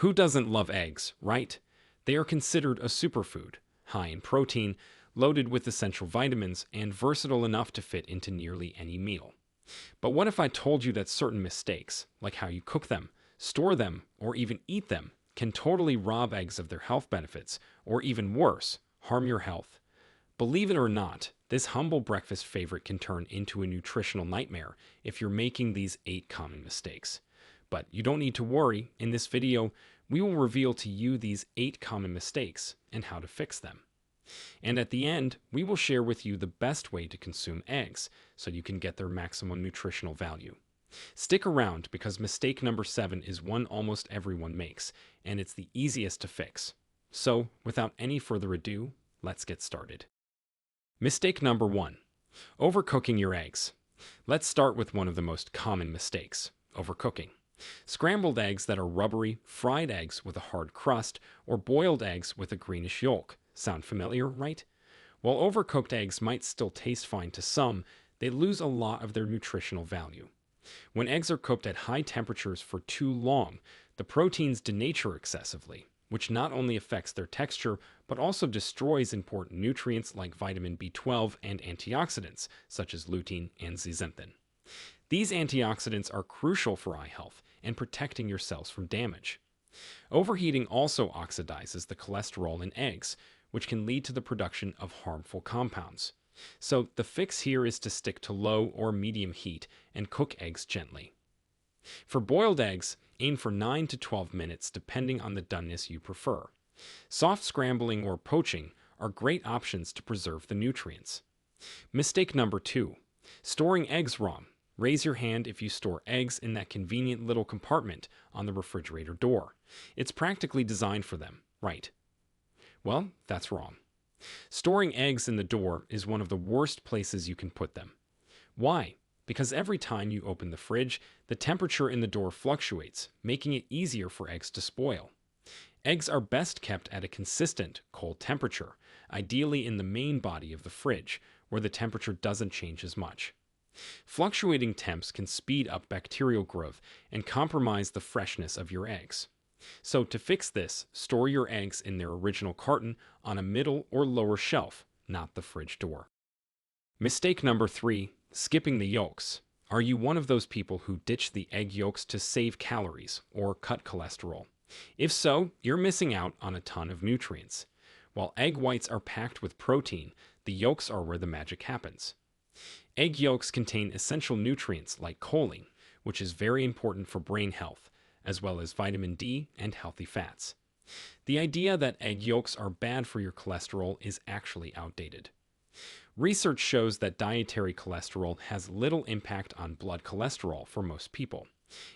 Who doesn't love eggs, right? They are considered a superfood, high in protein, loaded with essential vitamins, and versatile enough to fit into nearly any meal. But what if I told you that certain mistakes, like how you cook them, store them, or even eat them, can totally rob eggs of their health benefits, or even worse, harm your health? Believe it or not, this humble breakfast favorite can turn into a nutritional nightmare if you're making these 8 common mistakes. But you don't need to worry. In this video, we will reveal to you these 8 common mistakes and how to fix them. And at the end, we will share with you the best way to consume eggs so you can get their maximum nutritional value. Stick around because mistake number 7 is one almost everyone makes, and it's the easiest to fix. So, without any further ado, let's get started. Mistake number 1. Overcooking your eggs. Let's start with one of the most common mistakes, overcooking. Scrambled eggs that are rubbery, fried eggs with a hard crust, or boiled eggs with a greenish yolk. Sound familiar, right? While overcooked eggs might still taste fine to some, they lose a lot of their nutritional value. When eggs are cooked at high temperatures for too long, the proteins denature excessively, which not only affects their texture, but also destroys important nutrients like vitamin B12 and antioxidants, such as lutein and zeaxanthin. These antioxidants are crucial for eye health and protecting your cells from damage. Overheating also oxidizes the cholesterol in eggs, which can lead to the production of harmful compounds. So the fix here is to stick to low or medium heat and cook eggs gently. For boiled eggs, aim for 9 to 12 minutes depending on the doneness you prefer. Soft scrambling or poaching are great options to preserve the nutrients. Mistake number 2. Storing eggs wrong. Raise your hand if you store eggs in that convenient little compartment on the refrigerator door. It's practically designed for them, right? Well, that's wrong. Storing eggs in the door is one of the worst places you can put them. Why? Because every time you open the fridge, the temperature in the door fluctuates, making it easier for eggs to spoil. Eggs are best kept at a consistent, cold temperature, ideally in the main body of the fridge, where the temperature doesn't change as much. Fluctuating temps can speed up bacterial growth and compromise the freshness of your eggs. So to fix this, store your eggs in their original carton on a middle or lower shelf, not the fridge door. Mistake number 3. Skipping the yolks. Are you one of those people who ditch the egg yolks to save calories or cut cholesterol? If so, you're missing out on a ton of nutrients. While egg whites are packed with protein, the yolks are where the magic happens. Egg yolks contain essential nutrients like choline, which is very important for brain health, as well as vitamin D and healthy fats. The idea that egg yolks are bad for your cholesterol is actually outdated. Research shows that dietary cholesterol has little impact on blood cholesterol for most people.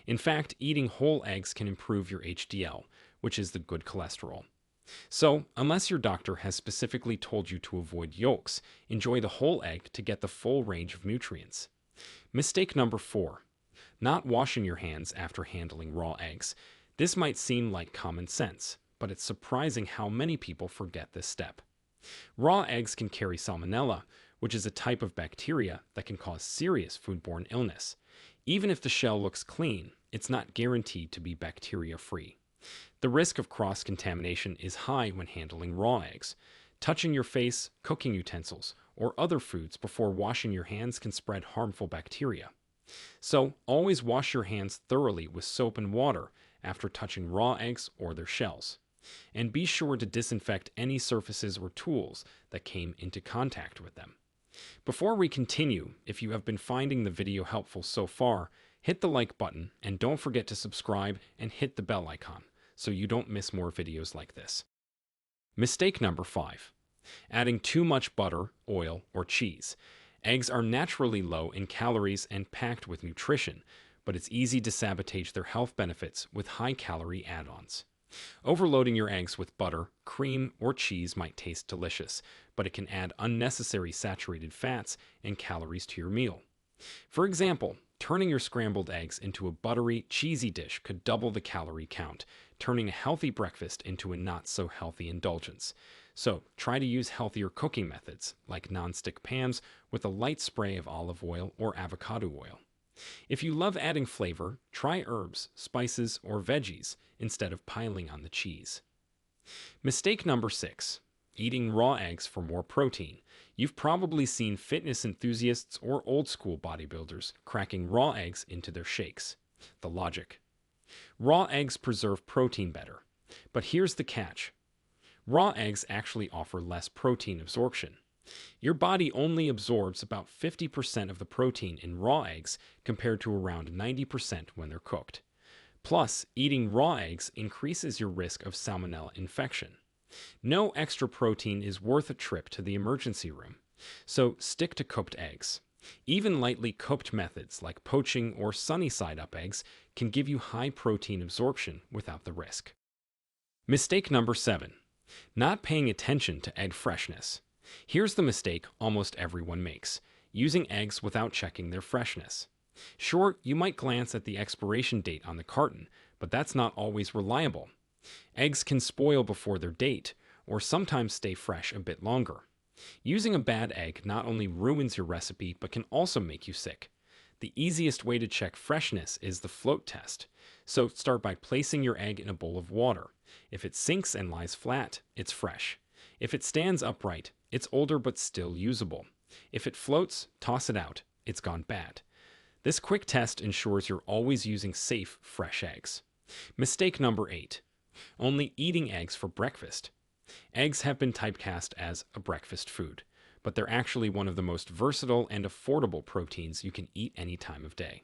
In fact, eating whole eggs can improve your HDL, which is the good cholesterol. So, unless your doctor has specifically told you to avoid yolks, enjoy the whole egg to get the full range of nutrients. Mistake number 4. Not washing your hands after handling raw eggs. This might seem like common sense, but it's surprising how many people forget this step. Raw eggs can carry Salmonella, which is a type of bacteria that can cause serious foodborne illness. Even if the shell looks clean, it's not guaranteed to be bacteria-free. The risk of cross-contamination is high when handling raw eggs. Touching your face, cooking utensils, or other foods before washing your hands can spread harmful bacteria. So, always wash your hands thoroughly with soap and water after touching raw eggs or their shells. And be sure to disinfect any surfaces or tools that came into contact with them. Before we continue, if you have been finding the video helpful so far, hit the like button and don't forget to subscribe and hit the bell icon so you don't miss more videos like this. Mistake number 5. Adding too much butter, oil, or cheese. Eggs are naturally low in calories and packed with nutrition, but it's easy to sabotage their health benefits with high-calorie add-ons. Overloading your eggs with butter, cream, or cheese might taste delicious, but it can add unnecessary saturated fats and calories to your meal. For example, turning your scrambled eggs into a buttery, cheesy dish could double the calorie count, turning a healthy breakfast into a not-so-healthy indulgence. So, try to use healthier cooking methods, like non-stick pans with a light spray of olive oil or avocado oil. If you love adding flavor, try herbs, spices, or veggies instead of piling on the cheese. Mistake number 6. Eating raw eggs for more protein. You've probably seen fitness enthusiasts or old school bodybuilders cracking raw eggs into their shakes. The logic: raw eggs preserve protein better. But here's the catch: raw eggs actually offer less protein absorption. Your body only absorbs about 50% of the protein in raw eggs compared to around 90% when they're cooked. Plus, eating raw eggs increases your risk of salmonella infection. No extra protein is worth a trip to the emergency room, so stick to cooked eggs. Even lightly cooked methods like poaching or sunny side up eggs can give you high protein absorption without the risk. Mistake number 7. Not paying attention to egg freshness. Here's the mistake almost everyone makes: using eggs without checking their freshness. Sure, you might glance at the expiration date on the carton, but that's not always reliable. Eggs can spoil before their date, or sometimes stay fresh a bit longer. Using a bad egg not only ruins your recipe, but can also make you sick. The easiest way to check freshness is the float test. So start by placing your egg in a bowl of water. If it sinks and lies flat, it's fresh. If it stands upright, it's older but still usable. If it floats, toss it out. It's gone bad. This quick test ensures you're always using safe, fresh eggs. Mistake number 8. Only eating eggs for breakfast. Eggs have been typecast as a breakfast food, but they're actually one of the most versatile and affordable proteins you can eat any time of day.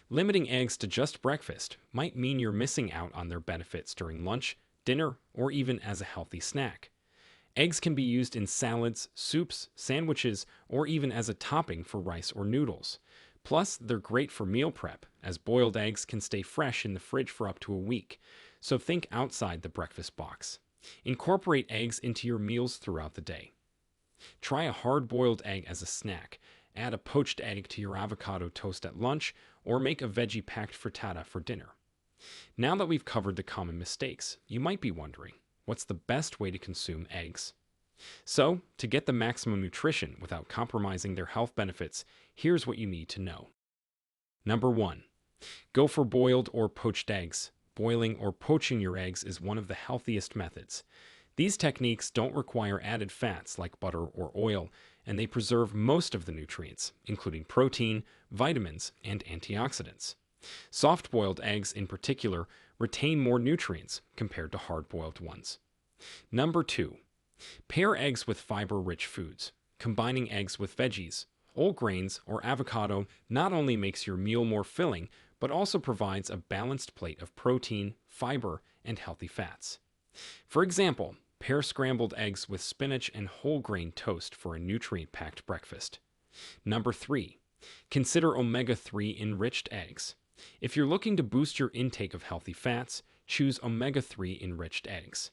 Limiting eggs to just breakfast might mean you're missing out on their benefits during lunch, dinner, or even as a healthy snack. Eggs can be used in salads, soups, sandwiches, or even as a topping for rice or noodles. Plus, they're great for meal prep, as boiled eggs can stay fresh in the fridge for up to a week, so think outside the breakfast box. Incorporate eggs into your meals throughout the day. Try a hard-boiled egg as a snack, add a poached egg to your avocado toast at lunch, or make a veggie-packed frittata for dinner. Now that we've covered the common mistakes, you might be wondering, what's the best way to consume eggs? So, to get the maximum nutrition without compromising their health benefits, here's what you need to know. Number 1. Go for boiled or poached eggs. Boiling or poaching your eggs is one of the healthiest methods. These techniques don't require added fats like butter or oil, and they preserve most of the nutrients, including protein, vitamins, and antioxidants. Soft-boiled eggs, in particular, retain more nutrients compared to hard-boiled ones. Number 2. Pair eggs with fiber-rich foods. Combining eggs with veggies, whole grains, or avocado not only makes your meal more filling, but also provides a balanced plate of protein, fiber, and healthy fats. For example, pair scrambled eggs with spinach and whole grain toast for a nutrient-packed breakfast. Number 3. Consider omega-3 enriched eggs. If you're looking to boost your intake of healthy fats, choose omega-3 enriched eggs.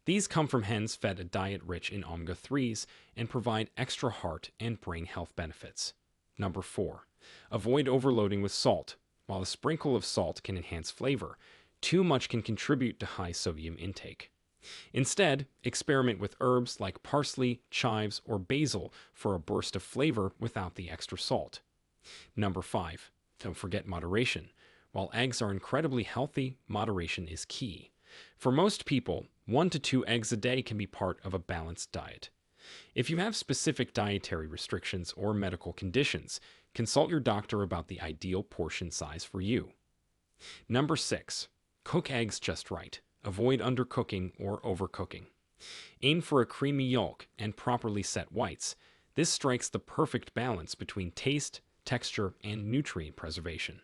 These come from hens fed a diet rich in omega-3s and provide extra heart and brain health benefits. Number 4. Avoid overloading with salt. While a sprinkle of salt can enhance flavor, too much can contribute to high sodium intake. Instead, experiment with herbs like parsley, chives, or basil for a burst of flavor without the extra salt. Number 5. Don't forget moderation. While eggs are incredibly healthy, moderation is key. For most people, 1 to 2 eggs a day can be part of a balanced diet. If you have specific dietary restrictions or medical conditions, consult your doctor about the ideal portion size for you. Number 6. Cook eggs just right. Avoid undercooking or overcooking. Aim for a creamy yolk and properly set whites. This strikes the perfect balance between taste, texture, and nutrient preservation.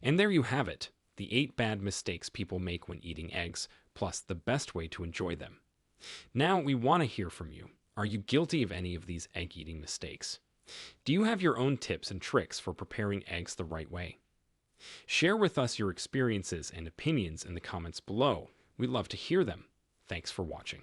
And there you have it, the 8 bad mistakes people make when eating eggs, plus the best way to enjoy them. Now we want to hear from you. Are you guilty of any of these egg-eating mistakes? Do you have your own tips and tricks for preparing eggs the right way? Share with us your experiences and opinions in the comments below. We'd love to hear them. Thanks for watching.